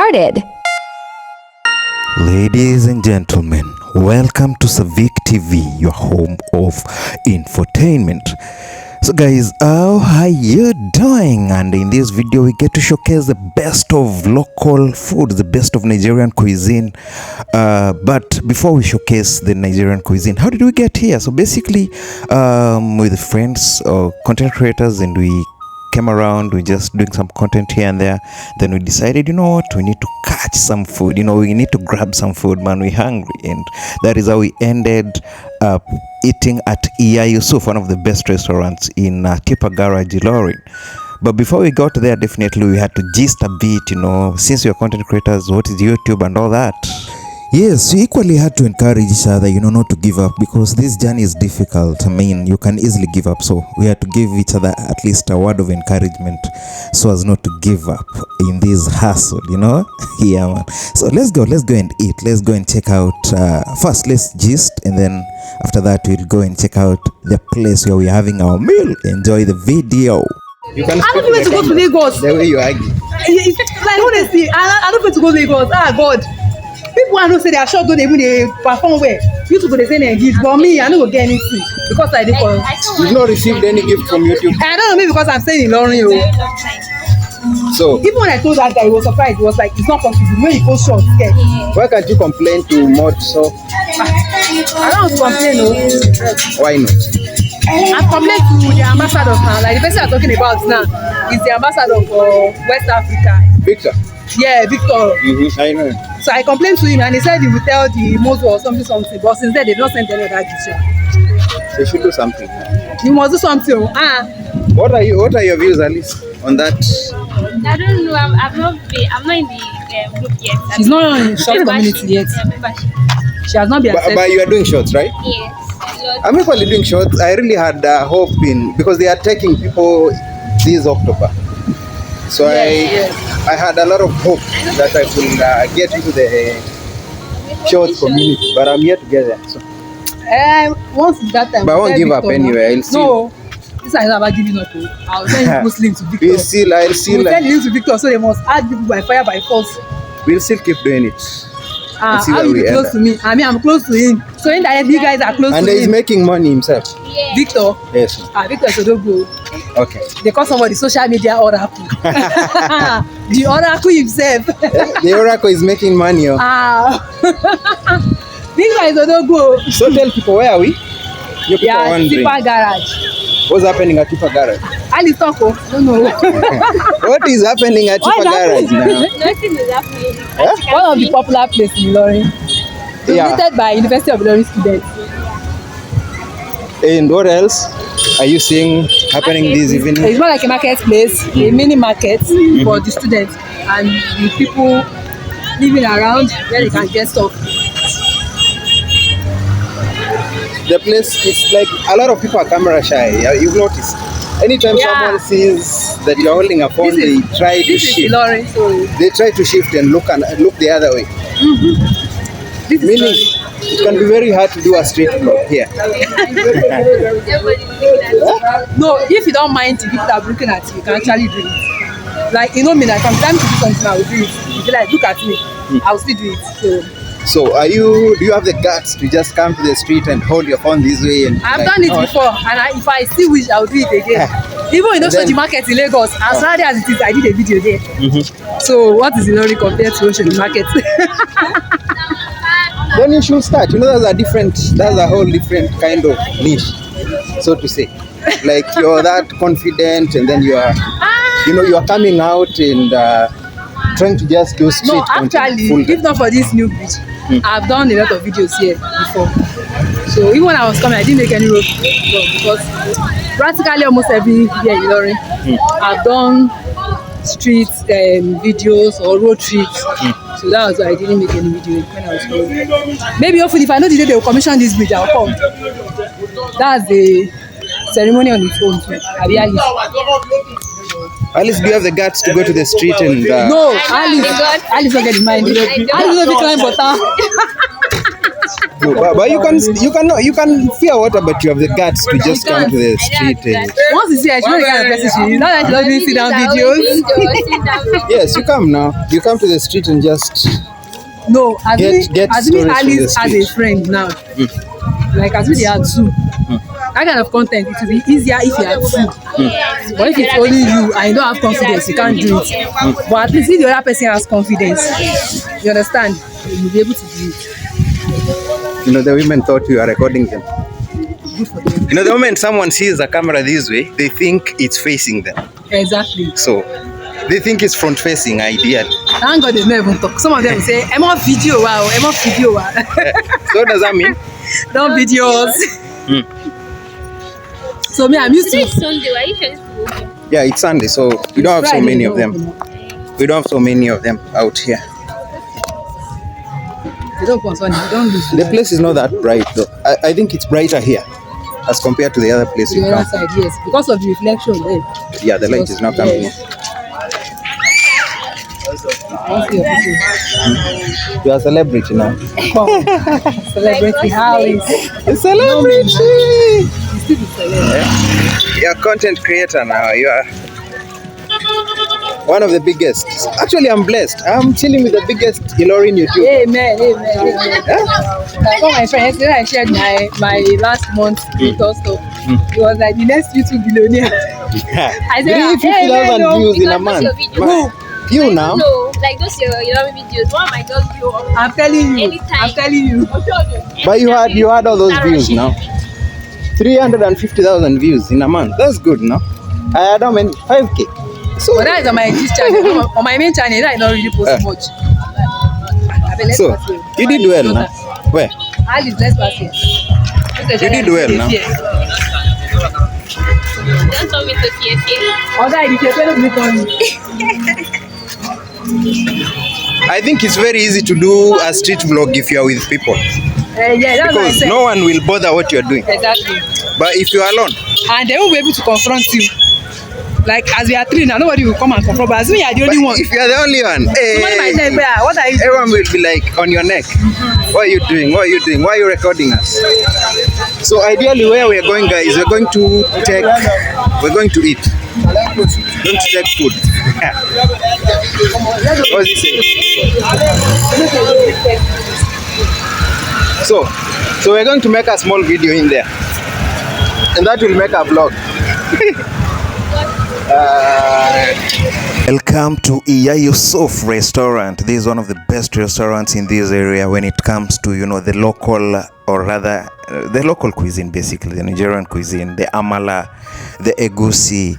started. Ladies and gentlemen, welcome to SirVick TV, your home of infotainment. So guys, how are you doing? And in this video we get to showcase the best of local food, the best of Nigerian cuisine. But before we showcase the Nigerian cuisine, how did we get here? So basically with friends or content creators, and we came around, we just doing some content here and there. Then we decided, you know what, we need to catch some food, we need to grab some food, man, we're hungry. And that is how we ended up eating at Iya Yusuf, one of the best restaurants in Tipa Garage, Ilorin. But before we got there, definitely we had to gist a bit, since we are content creators, what is YouTube and all that. Yes, we equally had to encourage each other, not to give up, because this journey is difficult. I mean, you can easily give up, so we had to give each other at least a word of encouragement so as not to give up in this hustle, Yeah, man. So let's go and eat. Let's go and check out, first let's gist, and then after that we'll go and check out the place where we're having our meal. Enjoy the video. You can I don't want to go to Lagos. The way you argue. Like honestly, I don't want to go to Lagos. Ah God. People I know say they are sure don't even they perform well. YouTube they say they give, but me I don't go get anything because I did for. You've not received any gift from YouTube. I don't know, maybe because I'm staying in Ilorin. So Even when I told that guy, he was surprised. He was like, it's not possible. When you post short, scared. why can't you complain to Mod? So I don't want to complain, no. why not? I'm complaining to the ambassador now. Like the person I'm talking about now is the ambassador for West Africa. Victor. Yeah, Victor. I know. So I complained to him and he said he would tell the Mozo or something. But since then, they've not sent any other gift. They should do something. You must do something. What are your views, Alice, on that? I don't know. I'm not in the group yet. She's not in short community yet. She has not been accepted. But you are doing shorts, right? Yes. I'm equally doing shorts. I really had hope because they are taking people this October. So I had a lot of hope that I could get into the shorts community, but I'm yet to get there. So. Once that time. But I won't give up anyway. I'll see. No, this is not about giving up. I'll send Muslims to Victor. I'll still. We'll send you to Victor, so they must add people by fire by force. We'll still keep doing it. How you be close to me? I mean, I'm close to him. So indirectly, you guys are close to him. And he's making money himself. Yeah. Victor? Yes. Victor Sodogo. Okay. They call somebody social media oracle. The oracle himself. The oracle is making money. Victor is Sodogo. So tell people, where are we? You people are wondering. Tipa Garage. What's happening at Tipa Garage? Ali Toko. I don't know. What is happening at Tipa Garage now? Nothing is happening. One of the popular places in Ilorin. Donated by University of Ilorin students. And what else are you seeing happening this evening? It's more like a marketplace, a mini market for the students and the people living around where they can get stuff. The place is like a lot of people are camera shy. You've noticed. Anytime someone sees that you're holding a phone, they try to shift. Ilorin, so they try to shift and look the other way. Meaning, it can be very hard to do a street vlog here. No, if you don't mind if people are looking at you, you can actually do it. Like, me, like from time to do something, I will do it. If you like, look at me, I will still do it. So do you have the guts to just come to the street and hold your phone this way? And I've done it before, and if I still wish, I'll do it again. Even in Oshodi Market in Lagos, as rare as it is, I did a video there. So what is Ilorin compared to Oshodi Market? Then you should start. That's a whole different kind of niche, so to say. Like you're that confident, and then you are coming out and trying to just do street content. No, actually, if not for this new bridge, I've done a lot of videos here before. So even when I was coming, I didn't make any road because practically almost every year in Ilorin, I've done street videos or road trips. So that was why I didn't make any video when I was coming. Maybe hopefully if I know the day they will commission this bridge, I'll come. That's the ceremony on its own too. Alice, do you have the guts to go to the street and... No, Alice don't get the mind. Alice don't be climb butter. But you can fear water, but you have the guts to just come to the street. Once you see her, she knows the kind of person she is. Not that she doesn't sit down videos. Yes, you come now. You come to the street and just No, Get assuming stories from the Alice has a street. friend now. Like assuming they are two. That kind of content, it will be easier if you are two. But if it's only you and you don't have confidence, you can't do it. But at least if the other person has confidence, you understand, you'll be able to do it. You know, the women thought you are recording them. You know, the moment someone sees a camera this way, they think it's facing them. Exactly. So they think it's front facing ideally. Thank God they don't even talk. Some of them will say, I'm on video, wow, I'm on video. Wow. So what does that mean? Don't videos. So me, I'm used Today to is Sunday. Why are you sure this people open? Yeah, it's Sunday, so we don't have so Friday, many no, of them. no. We don't have so many of them out here. They don't go on Sunday, they don't lose. The place is not that bright though. I think it's brighter here as compared to the other place you The other come. side, yes, because of the reflection there. Yeah, the light is not coming in. Once your people You are a celebrity now. come, celebrity Alice. A celebrity! You still be celebrity. You're a content creator now. You are one of the biggest. Actually, I'm blessed. I'm chilling with the biggest Ilorin YouTube. Amen. Like all my friends, yesterday I shared my last month TikTok stuff. It was like the next YouTube billionaire. I said, 50,000 views in a Because month. your video- Man, you now? No, like those your videos. One might just blow up. I'm telling you. Anytime. I'm telling you. But you had all those views now. 350,000 views in a month. That's good, no? I had how many? 5K. So, But that is on my this channel. On my main channel, that is not really post much. so you did well now. Where? Alice, let's pass here. You did well now. Don't tell me to KFC. Other you can tell me on. I think it's very easy to do a street vlog if you are with people. Yeah, that's what I Because said. no one will bother what you're doing. Exactly. But if you're alone, And they won't be able to confront you. Like as we are three now, nobody will come and confront. But as we are the but only one, if you're the only one, somebody might say, "Bro, what are you?" everyone will be like on your neck. What are you doing? What are you doing? Why are you recording us? So ideally, where we're going, guys, we're going to eat. We're going to take food. What does he say? So we're going to make a small video in there, and that will make a vlog. Welcome to Iya Yusuf Restaurant. This is one of the best restaurants in this area when it comes to, you know, the local, or rather the local cuisine, basically the Nigerian cuisine, the amala, the egusi,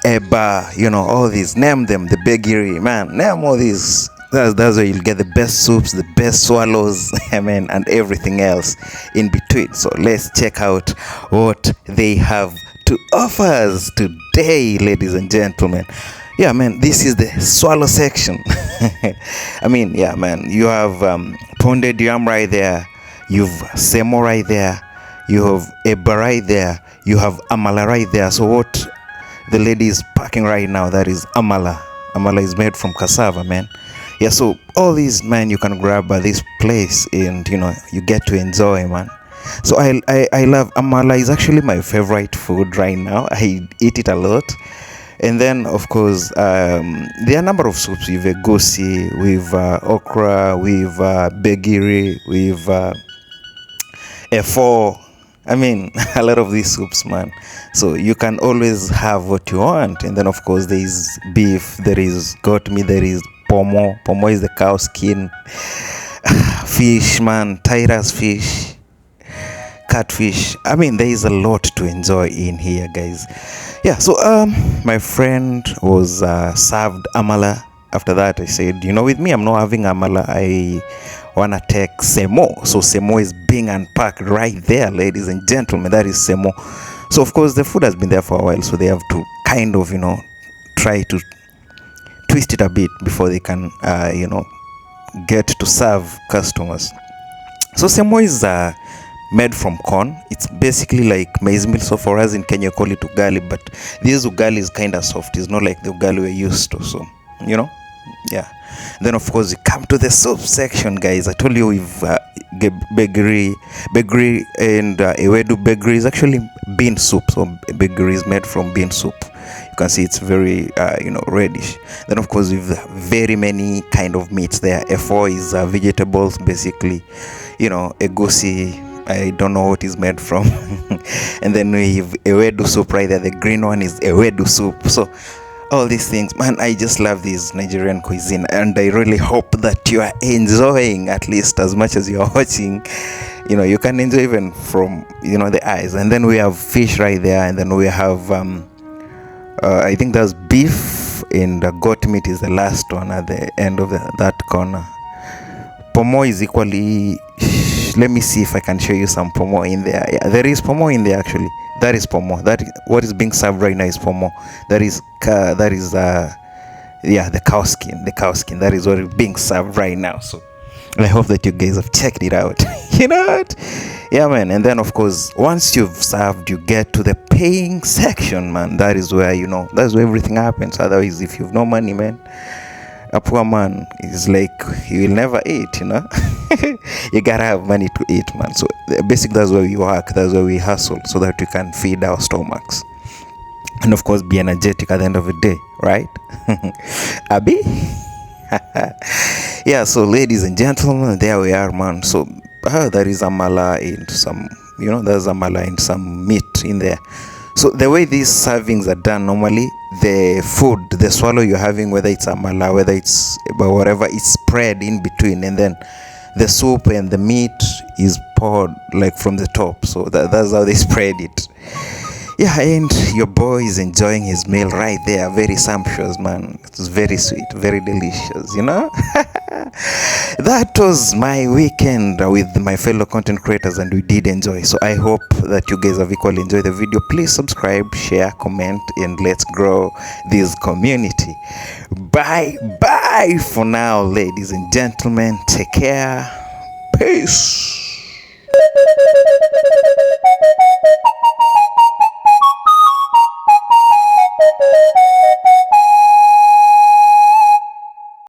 eba, you know, all these, name them, the begiri, man, name all these. That's where you'll get the best soups, the best swallows, I mean, and everything else in between. So let's check out what they have to offer us today, ladies and gentlemen. Yeah, man, this is the swallow section. I mean, yeah, man, you have pounded yam right there, you've semo right there, you have eba right there, you have amala right there. So what the lady is packing right now, that is amala. Amala is made from cassava, man. Yeah, so all these, man, you can grab at this place and, you know, you get to enjoy, man. So I love amala. Is actually my favorite food right now. I eat it a lot. And then, of course, there are a number of soups. With egusi, with okra, with begiri, with efo. I mean, a lot of these soups, man. So you can always have what you want. And then, of course, there is beef, there is goat meat, there is pomo. Pomo is the cow skin. Fish, man, Tyra's fish, catfish. I mean, there is a lot to enjoy in here, guys. Yeah, so my friend was served amala. After that, I said, you know, with me, I'm not having amala. I wanna take semo. So semo is being unpacked right there, ladies and gentlemen. That is semo. So of course the food has been there for a while, so they have to kind of, you know, try to twist it a bit before they can you know, get to serve customers. So semo is made from corn. It's basically like maize meal. So for us in Kenya, call it ugali, but this ugali is kind of soft. It's not like the ugali we're used to. So, you know, yeah. Then of course you come to the soup section, guys. I told you Begri and ewedu. Begri is actually bean soup. So begri is made from bean soup. You can see it's very reddish. Then of course with very many kind of meats there. F4 is vegetables basically. Egusi, I don't know what it's made from. And then we have ewedu soup right there. The green one is ewedu soup. So all these things, man, I just love this Nigerian cuisine, and I really hope that you are enjoying at least as much as you're watching. You can enjoy even from the eyes. And then we have fish right there, and then we have I think there's beef, and goat meat is the last one at the end of that corner. Pomo is equally. Let me see if I can show you some pomo in there. Yeah, there is pomo in there actually. That is pomo. What is being served right now is pomo. That is the cow skin. The cow skin. That is what is being served right now. So I hope that you guys have checked it out. You know what? Yeah, man. And then of course, once you've served, you get to the paying section, man. That is where that's where everything happens. Otherwise, if you've no money, man, a poor man is like he will never eat. You gotta have money to eat, man. So basically that's why we work, that's why we hustle, so that we can feed our stomachs and of course be energetic at the end of the day, right? Abi. Yeah, so ladies and gentlemen, there we are, man. So there is amala and some there's amala and some meat in there. So the way these servings are done normally, the food, the swallow you're having, whether it's amala, whether it's whatever, it's spread in between, and then the soup and the meat is poured like from the top. So that's how they spread it. Yeah, and your boy is enjoying his meal right there. Very sumptuous, man. It's very sweet, very delicious, That was my weekend with my fellow content creators, and we did enjoy. So I hope that you guys have equally enjoyed the video. Please subscribe, share, comment, and let's grow this community. Bye for now, ladies and gentlemen. Take care. Peace.